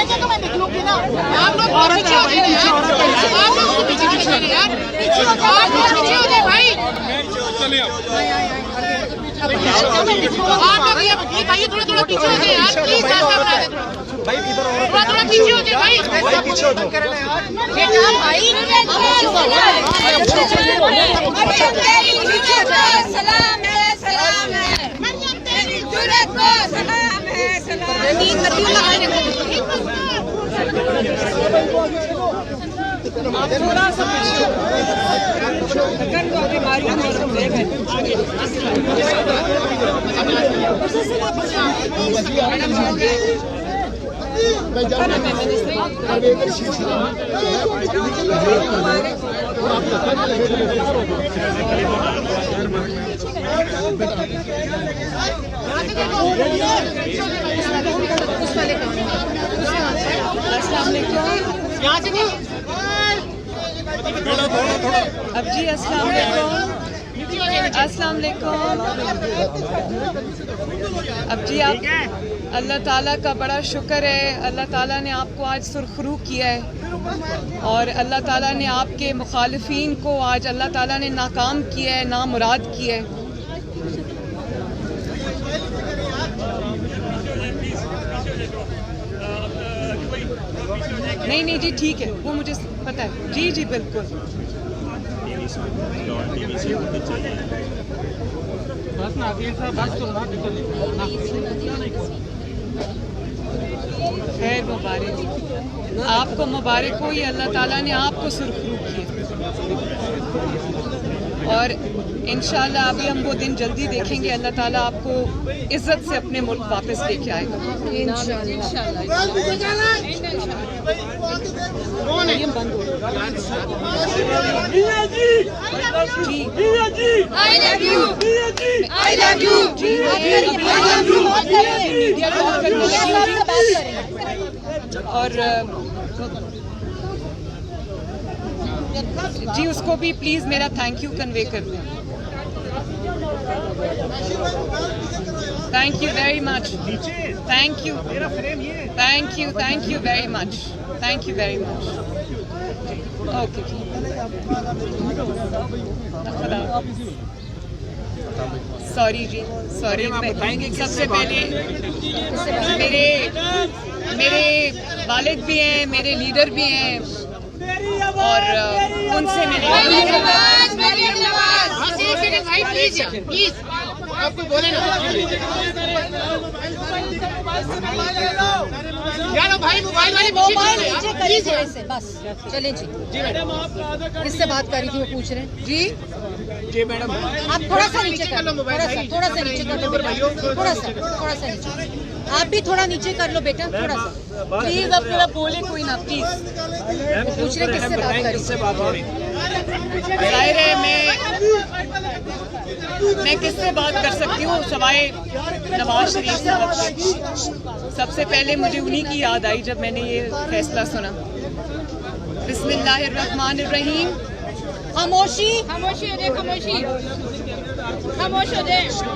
जाएंगे तो मैं निकलूंगी ना। आप लोग पीछे हो जाइए यार, आप लोग पीछे हो जाइए यार, पीछे हो जाए भाई। चलिए आप लोग ये भाई थोड़ा थोड़ा पीछे हो जाए यार, प्लीज भाई थोड़ा पीछे हो जाए भाई, पीछे हो जाओ बेटा भाई। सलाम है, सलाम है, तेरी जुर्रत को सलाम है, सलाम है। थोड़ा सा अब जी अस्सलाम वालेकुम। अब जी आप अल्लाह ताला का बड़ा शुक्र है, अल्लाह ताला ने आपको आज सुरखरू किया है और अल्लाह ताला ने आपके मुखालिफिन को आज अल्लाह ताला ने नाकाम किया है, नामुराद किया है। नहीं जी ठीक है, वो मुझे पता है जी जी बिल्कुल। खैर मुबारक, आपको मुबारक हो, ये अल्लाह ताला ने आपको सुरखरू किया और इंशाल्लाह अभी हम वो दिन जल्दी देखेंगे, अल्लाह ताला आपको इज्जत से अपने मुल्क वापस लेके आएगा इंशाल्लाह। और जी उसको भी प्लीज मेरा थैंक यू कन्वे कर दें। Thank you very much, thank you very much, thank you very much. Okay ji, sorry ji, sorry. सबसे पहले मेरे वालिद भी हैं, मेरे लीडर भी हैं और उनसे मेरे प्लीज आपको बोले ना यार भाई, मोबाइल नीचे करिए ऐसे बस। चले जी किससे बात कर रही थी वो पूछ रहे हैं जी मैडम। आप थोड़ा सा नीचे कर लो, थोड़ा सा नीचे कर लो बेटा, थोड़ा सा नीचे। आप भी थोड़ा नीचे कर लो बेटा, थोड़ा सा प्लीज। अब मेरा बोले कोई ना प्लीज। पूछ रहे किससे बात कर रही? जाहिर है मैं किससे बात कर सकती हूँ सवाए नवाज शरीफ साहब। सबसे पहले मुझे उन्हीं की याद आई जब मैंने ये फैसला सुना। बिस्मिल्लाहिर्रहमानिर्रहीम। खामोशी, खामोशी हो जाए, खामोशी हो जाए।